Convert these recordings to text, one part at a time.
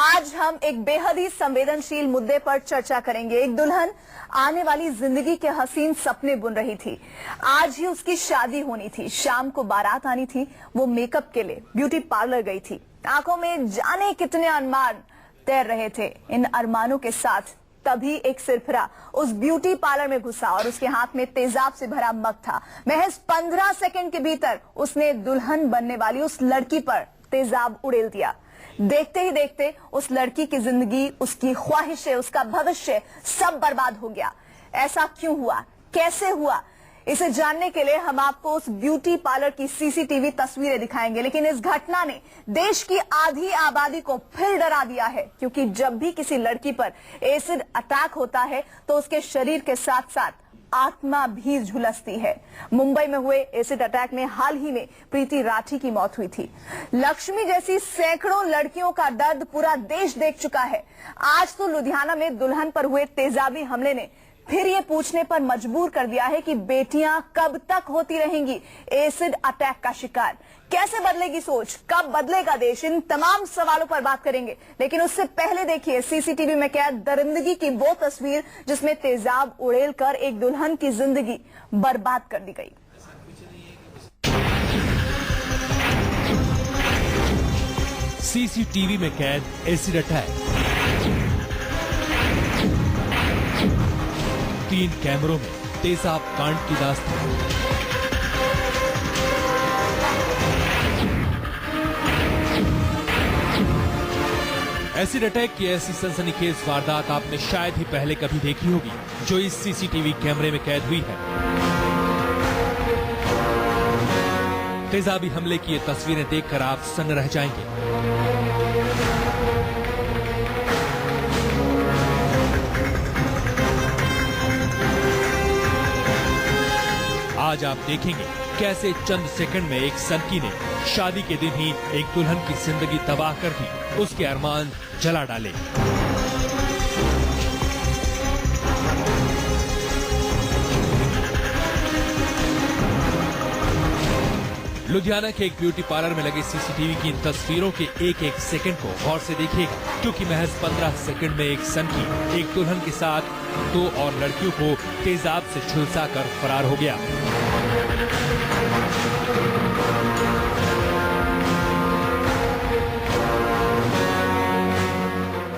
आज हम एक बेहद ही संवेदनशील मुद्दे पर चर्चा करेंगे। एक दुल्हन आने वाली जिंदगी के हसीन सपने बुन रही थी। आज ही उसकी शादी होनी थी। शाम को बारात आनी थी। वो मेकअप के लिए ब्यूटी पार्लर गई थी। आंखों में जाने कितने अरमान तैर रहे थे। इन अरमानों के साथ तभी एक सिरफिरा उस ब्यूटी पार्लर में घुसा और उसके हाथ में तेजाब से भरा मग था। महज 15 सेकंड के भीतर उसने दुल्हन बनने वाली उस लड़की पर तेजाब उड़ेल दिया। देखते ही देखते उस लड़की की जिंदगी, उसकी ख्वाहिशें, उसका भविष्य सब बर्बाद हो गया। ऐसा क्यों हुआ, कैसे हुआ, इसे जानने के लिए हम आपको उस ब्यूटी पार्लर की सीसीटीवी तस्वीरें दिखाएंगे। लेकिन इस घटना ने देश की आधी आबादी को फिर डरा दिया है, क्योंकि जब भी किसी लड़की पर एसिड अटैक होता है तो उसके शरीर के साथ साथ आत्मा भी झुलसती है। मुंबई में हुए एसिड अटैक में हाल ही में प्रीति राठी की मौत हुई थी। लक्ष्मी जैसी सैकड़ों लड़कियों का दर्द पूरा देश देख चुका है। आज तो लुधियाना में दुल्हन पर हुए तेजाबी हमले ने फिर ये पूछने पर मजबूर कर दिया है कि बेटियां कब तक होती रहेंगी एसिड अटैक का शिकार। कैसे बदलेगी सोच, कब बदलेगा देश, इन तमाम सवालों पर बात करेंगे। लेकिन उससे पहले देखिए सीसीटीवी में कैद दरिंदगी की वो तस्वीर जिसमें तेजाब उड़ेल कर एक दुल्हन की जिंदगी बर्बाद कर दी गई। सीसीटीवी में कैद एसिड अटैक। 3 कैमरों में तेजाब कांड की दास्तान। एसिड अटैक की ऐसी सनसनीखेज वारदात आपने शायद ही पहले कभी देखी होगी, जो इस सीसीटीवी कैमरे में कैद हुई है। तेजाबी हमले की ये तस्वीरें देखकर आप सन्न रह जाएंगे। आज आप देखेंगे कैसे चंद सेकंड में एक सनकी ने शादी के दिन ही एक दुल्हन की जिंदगी तबाह कर दी, उसके अरमान जला डाले। लुधियाना के एक ब्यूटी पार्लर में लगे सीसीटीवी की इन तस्वीरों के एक एक सेकंड को गौर से देखिएगा, क्योंकि महज 15 सेकंड में एक सनकी एक दुल्हन के साथ 2 और लड़कियों को तेजाब से झुलसा कर फरार हो गया।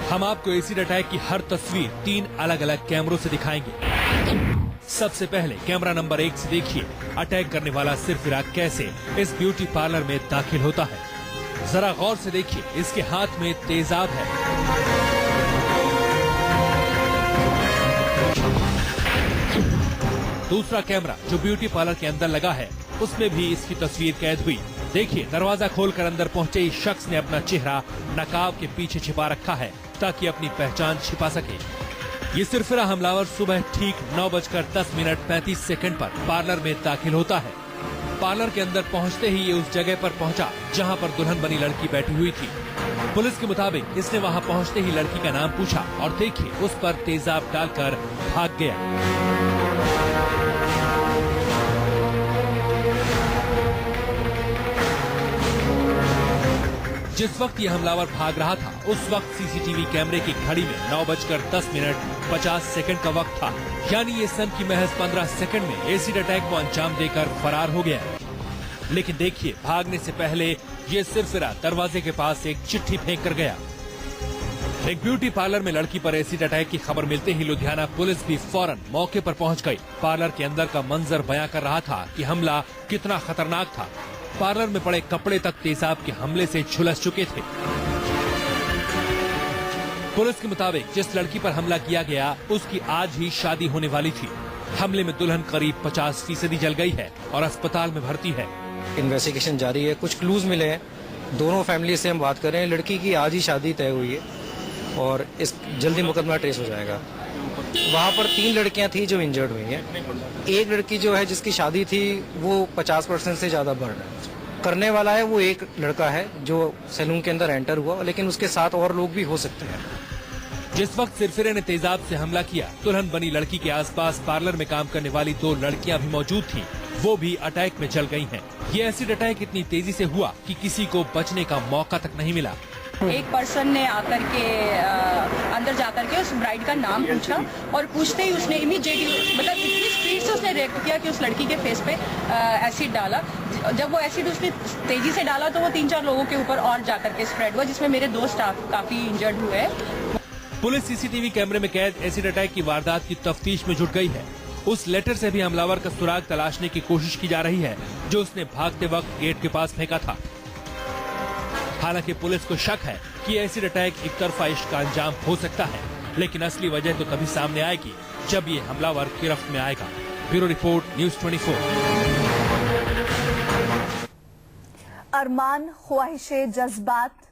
हम आपको एसिड अटैक की हर तस्वीर 3 अलग अलग कैमरों से दिखाएंगे। सबसे पहले कैमरा नंबर 1 से देखिए अटैक करने वाला सिरफिरा कैसे इस ब्यूटी पार्लर में दाखिल होता है। जरा गौर से देखिए, इसके हाथ में तेजाब है। दूसरा कैमरा जो ब्यूटी पार्लर के अंदर लगा है, उसमें भी इसकी तस्वीर कैद हुई। देखिए, दरवाजा खोलकर अंदर पहुंचे इस शख्स ने अपना चेहरा नकाब के पीछे छिपा रखा है ताकि अपनी पहचान छिपा सके। ये सिरफिरा हमलावर सुबह ठीक 9:10:35 पर पार्लर में दाखिल होता है। पार्लर के अंदर पहुंचते ही ये उस जगह पर पहुंचा जहां पर दुल्हन बनी लड़की बैठी हुई थी। पुलिस के मुताबिक इसने वहां पहुंचते ही लड़की का नाम पूछा और देखिए उस पर तेजाब डालकर भाग गया। जिस वक्त ये हमलावर भाग रहा था, उस वक्त सीसीटीवी कैमरे की घड़ी में 9:10:50 का वक्त था। यानी ये सन की महज 15 सेकंड में एसिड अटैक को अंजाम देकर फरार हो गया। लेकिन देखिए, भागने से पहले ये सिरफिरा दरवाजे के पास एक चिट्ठी फेंक कर गया। एक ब्यूटी पार्लर में लड़की पर एसिड अटैक की खबर मिलते ही लुधियाना पुलिस भी फौरन मौके पर पहुंच गई। पार्लर के अंदर का मंजर बयां कर रहा था कि हमला कितना खतरनाक था। पार्लर में पड़े कपड़े तक तेजाब के हमले से झुलस चुके थे। पुलिस के मुताबिक जिस लड़की पर हमला किया गया, उसकी आज ही शादी होने वाली थी। हमले में दुल्हन करीब 50% जल गई है और अस्पताल में भर्ती है। इन्वेस्टिगेशन जारी है, कुछ क्लूज मिले हैं। दोनों फैमिली से हम बात कर रहे हैं। लड़की की आज ही शादी तय हुई है और इस जल्दी मुकदमा ट्रेस हो जाएगा। वहाँ पर 3 लड़कियां थी जो इंजर्ड हुई हैं। एक लड़की जो है जिसकी शादी थी वो 50% से ज्यादा बर्न है। करने वाला है वो एक लड़का है जो सैलून के अंदर एंटर हुआ, लेकिन उसके साथ और लोग भी हो सकते हैं। जिस वक्त सिरफिरे ने तेजाब से हमला किया, दुल्हन बनी लड़की के आसपास पार्लर में काम करने वाली 2 लड़कियां भी मौजूद थीं। वो भी अटैक में जल गई हैं। ये एसिड अटैक इतनी तेजी से हुआ कि किसी को बचने का मौका तक नहीं मिला। एक पर्सन ने आकर के अंदर जाकर के उस ब्राइड का नाम पूछा और पूछते ही उसने इमीडिएटली मतलब इतनी स्पीड से उसने रिएक्ट किया कि उस लड़की के फेस पे एसिड डाला। जब वो एसिड उसने तेजी से डाला तो वो 3-4 लोगों के ऊपर और जाकर के स्प्रेड हुआ, जिसमें मेरे 2 स्टाफ काफी इंजर्ड हुए। पुलिस सीसीटीवी कैमरे में कैद एसिड अटैक की वारदात की तफ्तीश में जुट गई है। उस लेटर से भी हमलावर का सुराग तलाशने की कोशिश की जा रही है जो उसने भागते वक्त गेट के पास फेंका था। हालांकि पुलिस को शक है कि एसिड अटैक एक तरफा इश्क का अंजाम हो सकता है, लेकिन असली वजह तो तभी सामने आएगी जब ये हमलावर गिरफ्त में आएगा। Bureau report, news 24। अरमान, ख्वाहिशें, जज्बात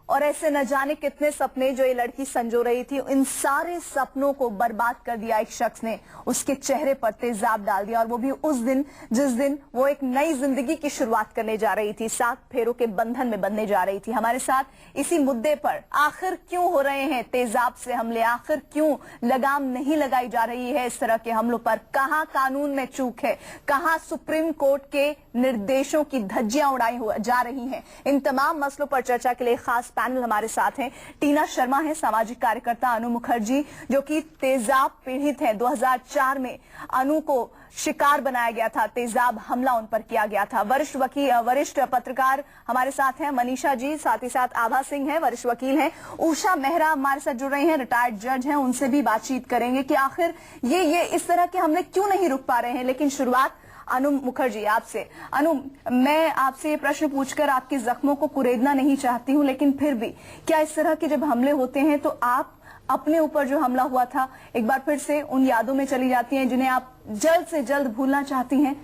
और ऐसे न जाने कितने सपने जो ये लड़की संजो रही थी, इन सारे सपनों को बर्बाद कर दिया एक शख्स ने। उसके चेहरे पर तेजाब डाल दिया और वो भी उस दिन जिस दिन वो एक नई जिंदगी की शुरुआत करने जा रही थी, 7 फेरों के बंधन में बंधने जा रही थी। हमारे साथ इसी मुद्दे पर आखिर क्यों हो रहे हैं तेजाब से हमले, आखिर क्यों लगाम नहीं लगाई जा रही है इस तरह के हमलों पर, कहां कानून में चूक है, कहां सुप्रीम कोर्ट के निर्देशों की धज्जियां उड़ाई जा रही हैं, इन तमाम मसलों पर चर्चा के लिए खास पैनल हमारे साथ हैं। टीना शर्मा है सामाजिक कार्यकर्ता, अनु मुखर्जी जो कि तेजाब पीड़ित हैं। 2004 में अनु को शिकार बनाया गया था, तेजाब हमला उन पर किया गया था। वरिष्ठ पत्रकार हमारे साथ हैं, मनीषा जी, साथ ही साथ आभा सिंह हैं, वरिष्ठ वकील हैं। उषा मेहरा हमारे साथ जुड़ रही हैं, रिटायर्ड जज हैं, उनसे भी बातचीत करेंगे कि आखिर ये इस तरह के हमले क्यों नहीं रुक पा रहे हैं। लेकिन शुरुआत अनु मुखर्जी आपसे। अनु, मैं आपसे ये प्रश्न पूछकर आपके जख्मों को कुरेदना नहीं चाहती हूँ, लेकिन फिर भी क्या इस तरह के जब हमले होते हैं तो आप अपने ऊपर जो हमला हुआ था एक बार फिर से उन यादों में चली जाती हैं जिन्हें आप जल्द से जल्द भूलना चाहती हैं?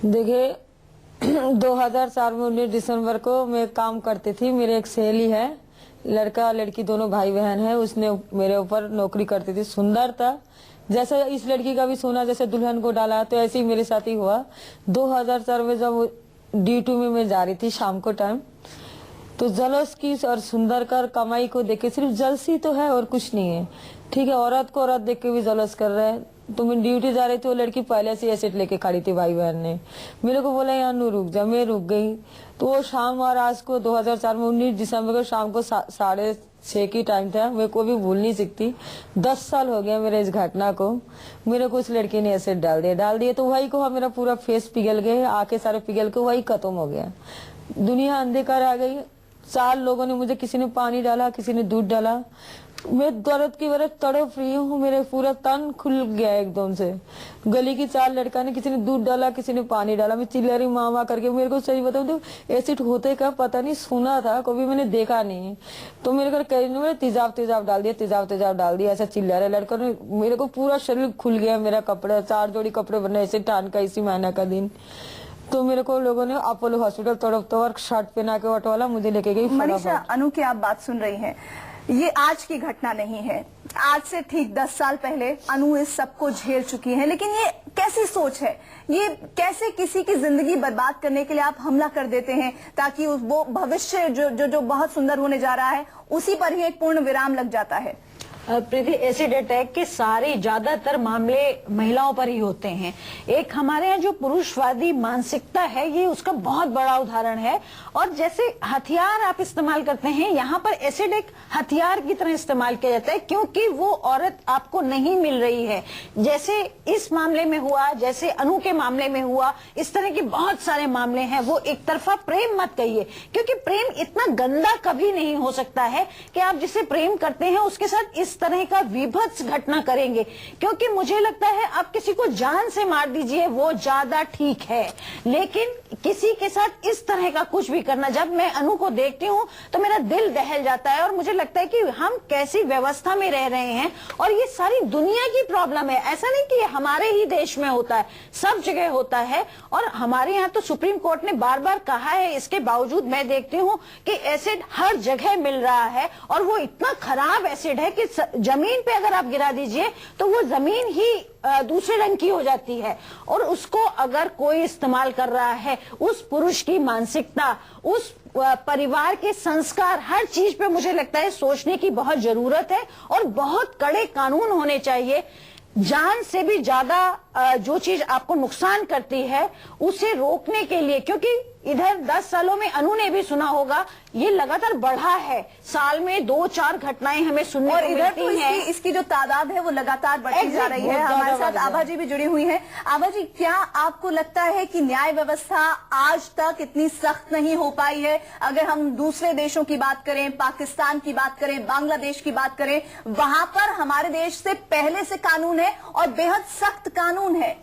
देखिए 2004 में 19 दिसंबर को मैं काम करती थी। मेरे एक सहेली है, लड़का लड़की दोनों भाई बहन है, उसने मेरे ऊपर नौकरी करती थी। सुंदर था, जैसे इस लड़की का भी सोना जैसे दुल्हन को डाला, तो ऐसे ही मेरे साथ ही हुआ। 2004 में जब D2 में मैं जा रही थी शाम को टाइम, तो जलस की और सुंदर कर कमाई को देखे सिर्फ जलसी तो है और कुछ नहीं है। ठीक है, औरत को औरत देख के भी जलस कर रहे हैं। तो मैं ड्यूटी जा रही थी, वो लड़की पहले से एसिड लेके खड़ी थी, भाई बहन ने मेरे को बोला यहाँ नू रुक जा, मैं रुक गई। तो वो शाम और आज को 2004 में 19 दिसंबर को शाम को 6:30 की टाइम था, मैं को भी भूल नहीं सकती। 10 साल हो गया मेरे इस घटना को। मेरे को उस लड़की ने एसिड डाल दिया तो वही को मेरा पूरा फेस पिघल गया, आंखें सारे पिघल के वही खत्म हो गया। दुनिया अंधकार आ गई। 4 लोगों ने मुझे, किसी ने पानी डाला, किसी ने दूध डाला। मैं दर्द की वजह तड़प रही हूँ, मेरे पूरा तन खुल गया एकदम से। गली की 4 लड़का ने, किसी ने दूध डाला, किसी ने पानी डाला। मैं चिल्ला रही मामा करके। मेरे को सही बताऊँ तो एसिड होते का पता नहीं, सुना था, कभी मैंने देखा नहीं। तो मेरे को कह रही तेजाब डाल दिया, तेजाब डाल दिया, ऐसा चिल्ला रहे लड़कों ने। मेरे को पूरा शरीर खुल गया, मेरा कपड़ा 4 जोड़ी कपड़े बने ऐसे टान का, इसी महीना का दिन। तो मेरे को लोगों ने अपोलो हॉस्पिटल तड़पता और शर्ट पहना के ऑटो वाला मुझे लेके गई। मनीषा, अनु की आप बात सुन रही हैं, ये आज की घटना नहीं है। आज से ठीक 10 साल पहले अनु इस सब को झेल चुकी है। लेकिन ये कैसी सोच है, ये कैसे किसी की जिंदगी बर्बाद करने के लिए आप हमला कर देते हैं ताकि वो भविष्य जो बहुत सुंदर होने जा रहा है उसी पर ही एक पूर्ण विराम लग जाता है? प्रीति, एसिड अटैक के सारे ज्यादातर मामले महिलाओं पर ही होते हैं। एक हमारे यहाँ जो पुरुषवादी मानसिकता है, ये उसका बहुत बड़ा उदाहरण है। और जैसे हथियार आप इस्तेमाल करते हैं, यहाँ पर एसिड एक हथियार की तरह इस्तेमाल किया जाता है, क्योंकि वो औरत आपको नहीं मिल रही है। जैसे इस मामले में हुआ, जैसे अनु के मामले में हुआ, इस तरह के बहुत सारे मामले हैं। वो एक तरफा प्रेम मत कहिए, क्योंकि प्रेम इतना गंदा कभी नहीं हो सकता है कि आप जिसे प्रेम करते हैं उसके साथ इस तरह का विभत्स घटना करेंगे। क्योंकि मुझे लगता है आप किसी को जान से मार दीजिए, वो ज्यादा ठीक है, लेकिन किसी के साथ इस तरह का कुछ भी करना, जब मैं अनु को देखती हूँ तो मेरा दिल दहल जाता है। और मुझे लगता है कि हम कैसी व्यवस्था में रह रहे हैं, और ये सारी दुनिया की प्रॉब्लम है। ऐसा नहीं कि हमारे ही देश में होता है, सब जगह होता है। और हमारे यहाँ तो सुप्रीम कोर्ट ने बार बार कहा है, इसके बावजूद मैं देखती हूँ कि एसिड हर जगह मिल रहा है। और वो इतना खराब एसिड है कि जमीन पे अगर आप गिरा दीजिए तो वो जमीन ही दूसरे रंग की हो जाती है। और उसको अगर कोई इस्तेमाल कर रहा है, उस पुरुष की मानसिकता, उस परिवार के संस्कार, हर चीज पे मुझे लगता है सोचने की बहुत जरूरत है। और बहुत कड़े कानून होने चाहिए। जान से भी ज्यादा जो चीज आपको नुकसान करती है उसे रोकने के लिए, क्योंकि इधर 10 सालों में अनु ने भी सुना होगा ये लगातार बढ़ा है, साल में 2-4 घटनाएं हमें सुनने और को इधर तो मिलती हैं। इसकी जो तादाद है वो लगातार बढ़ती जा रही है। हमारे साथ आभा जी भी जुड़ी हुई हैं। आभा जी, क्या आपको लगता है कि न्याय व्यवस्था आज तक इतनी सख्त नहीं हो पाई है? अगर हम दूसरे देशों की बात करें, पाकिस्तान की बात करें, बांग्लादेश की बात करें, वहां पर हमारे देश से पहले से कानून है और बेहद सख्त कानून है।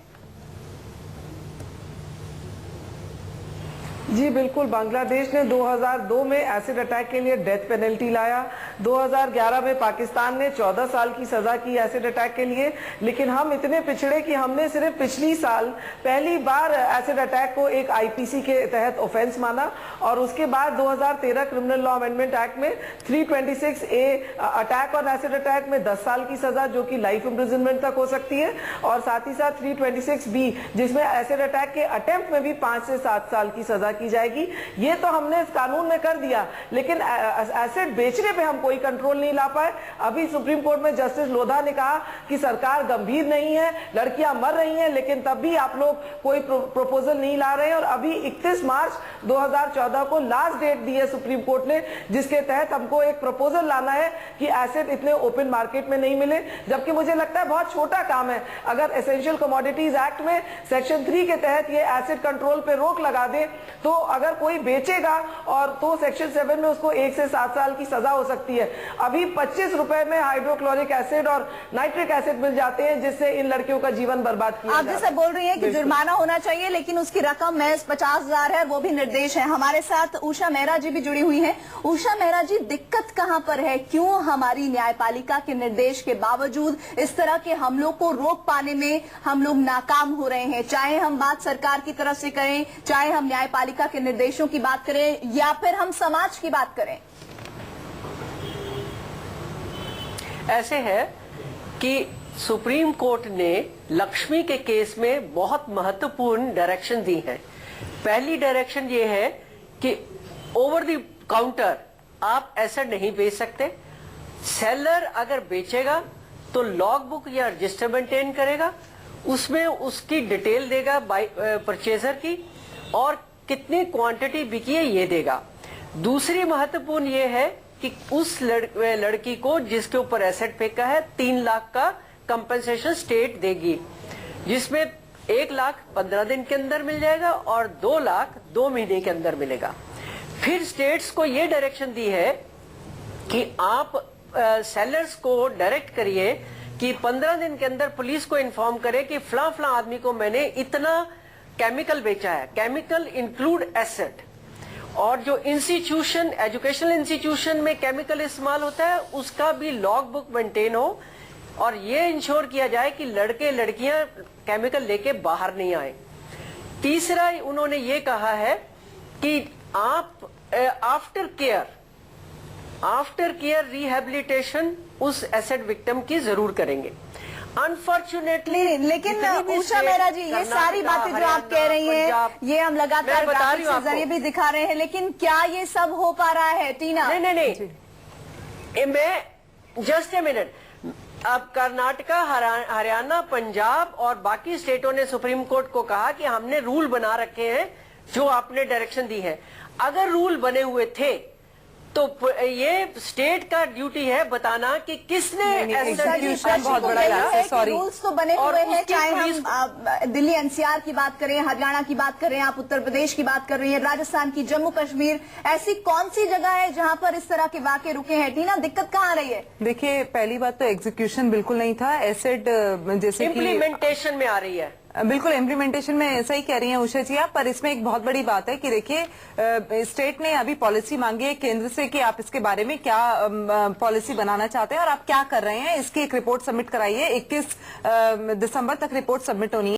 जी बिल्कुल, बांग्लादेश ने 2002 में एसिड अटैक के लिए डेथ पेनल्टी लाया। 2011 में पाकिस्तान ने 14 साल की सजा की एसिड अटैक के लिए। लेकिन हम इतने पिछड़े कि हमने सिर्फ पिछली साल पहली बार एसिड अटैक को एक आईपीसी के तहत ऑफेंस माना और उसके बाद 2013 क्रिमिनल लॉ अमेंडमेंट एक्ट में 326A अटैक और एसिड अटैक में 10 साल की सजा जो कि लाइफ इम्प्रिजनमेंट तक हो सकती है, और साथ ही साथ 326B जिसमें एसिड अटैक के अटेम्प्ट में भी 5 से 7 साल की सजा की जाएगी। ये तो हमने इस कानून में कर दिया, लेकिन एसिड बेचने पे हम कोई कंट्रोल नहीं ला पाए। अभी सुप्रीम कोर्ट में जस्टिस लोधा ने कहा कि सरकार गंभीर नहीं है, लड़कियां मर रही हैं, लेकिन तब भी आप लोग कोई प्रपोजल नहीं ला रहे हैं। और अभी 31 मार्च 2014 को लास्ट डेट दी है सुप्रीम कोर्ट ने, जिसके तहत हमको एक प्रपोजल लाना है कि एसिड इतने ओपन मार्केट में नहीं मिले। जबकि मुझे लगता है बहुत छोटा काम है, अगर एसेंशियल कमोडिटीज एक्ट में सेक्शन 3 के तहत ये एसिड कंट्रोल पे रोक लगा दे तो अगर कोई बेचेगा और तो सेक्शन 7 में उसको 1 से 7 साल की सजा हो सकती है। अभी 25 रुपए में हाइड्रोक्लोरिक एसिड और नाइट्रिक एसिड मिल जाते हैं, जिससे इन लड़कियों का जीवन बर्बाद किया आप जैसे बोल रही हैं कि जुर्माना होना चाहिए, लेकिन उसकी रकम महज 50,000 है, वो भी निर्देश है। हमारे साथ उषा मेहरा जी भी जुड़ी हुई हैं। उषा मेहरा जी, दिक्कत कहां पर है? क्यों हमारी न्यायपालिका के निर्देश के बावजूद इस तरह के हमलों को रोक पाने में हम लोग नाकाम हो रहे हैं? चाहे हम बात सरकार की तरफ से करें, चाहे हम न्यायपालिका के निर्देशों की बात करें, या फिर हम समाज की बात करें। ऐसे है कि सुप्रीम कोर्ट ने लक्ष्मी के केस में बहुत महत्वपूर्ण डायरेक्शन दी है। पहली डायरेक्शन ये है कि ओवर द काउंटर आप एसिड नहीं बेच सकते। सेलर अगर बेचेगा तो लॉग बुक या रजिस्टर मेंटेन करेगा, उसमें उसकी डिटेल देगा परचेजर की और कितनी क्वांटिटी बिकी है ये देगा। दूसरी महत्वपूर्ण ये है कि उस लड़की को जिसके ऊपर एसिड फेंका है 3 लाख का कंपनसेशन स्टेट देगी, जिसमें 1 लाख 15 दिन के अंदर मिल जाएगा और 2 लाख 2 महीने के अंदर मिलेगा। फिर स्टेट्स को ये डायरेक्शन दी है कि आप सेलर्स को डायरेक्ट करिए कि 15 दिन के अंदर पुलिस को इन्फॉर्म करे कि फला आदमी को मैंने इतना केमिकल बेचा है। केमिकल इंक्लूड एसिड, और जो इंस्टीट्यूशन एजुकेशनल इंस्टीट्यूशन में केमिकल इस्तेमाल होता है उसका भी लॉग बुक मेंटेन हो, और ये इंश्योर किया जाए कि लड़के लड़कियां केमिकल लेके बाहर नहीं आए। तीसरा उन्होंने ये कहा है कि आप आफ्टर केयर रिहेबिलिटेशन उस एसिड विक्टिम की जरूर करेंगे। अनफॉर्चुनेटली लेकिन उषा मेहरा जी, ये सारी बातें जो आप कह रही हैं, ये हम लगातार ग्राफिक्स के जरिए भी दिखा रहे हैं, लेकिन क्या ये सब हो पा रहा है? टीना नहीं, मैं जस्ट ए मिनट। अब कर्नाटका, हरियाणा, पंजाब और बाकी स्टेटों ने सुप्रीम कोर्ट को कहा कि हमने रूल बना रखे हैं जो आपने डायरेक्शन दी है। अगर रूल बने हुए थे तो ये स्टेट का ड्यूटी है बताना कि किसने बहुत बड़ा सॉरी रूल्स तो बने हुए हैं, चाहे हम दिल्ली एनसीआर की बात करें, हरियाणा की बात करें, आप उत्तर प्रदेश की बात कर रही हैं, राजस्थान की, जम्मू कश्मीर, ऐसी कौन सी जगह है जहां पर इस तरह के वाकये रुके हैं? टीना, दिक्कत कहाँ आ रही है? देखिए, पहली बात तो एग्जीक्यूशन बिल्कुल नहीं था। एसिड जैसे इम्प्लीमेंटेशन में आ रही है, बिल्कुल इम्प्लीमेंटेशन में ऐसा ही कह रही हैं उषा जी आप। पर इसमें एक बहुत बड़ी बात है कि देखिए, स्टेट ने अभी पॉलिसी मांगी है केंद्र से कि आप इसके बारे में क्या पॉलिसी बनाना चाहते हैं और आप क्या कर रहे हैं, इसकी एक रिपोर्ट सबमिट कराइए। 21 दिसंबर तक रिपोर्ट सबमिट होनी है।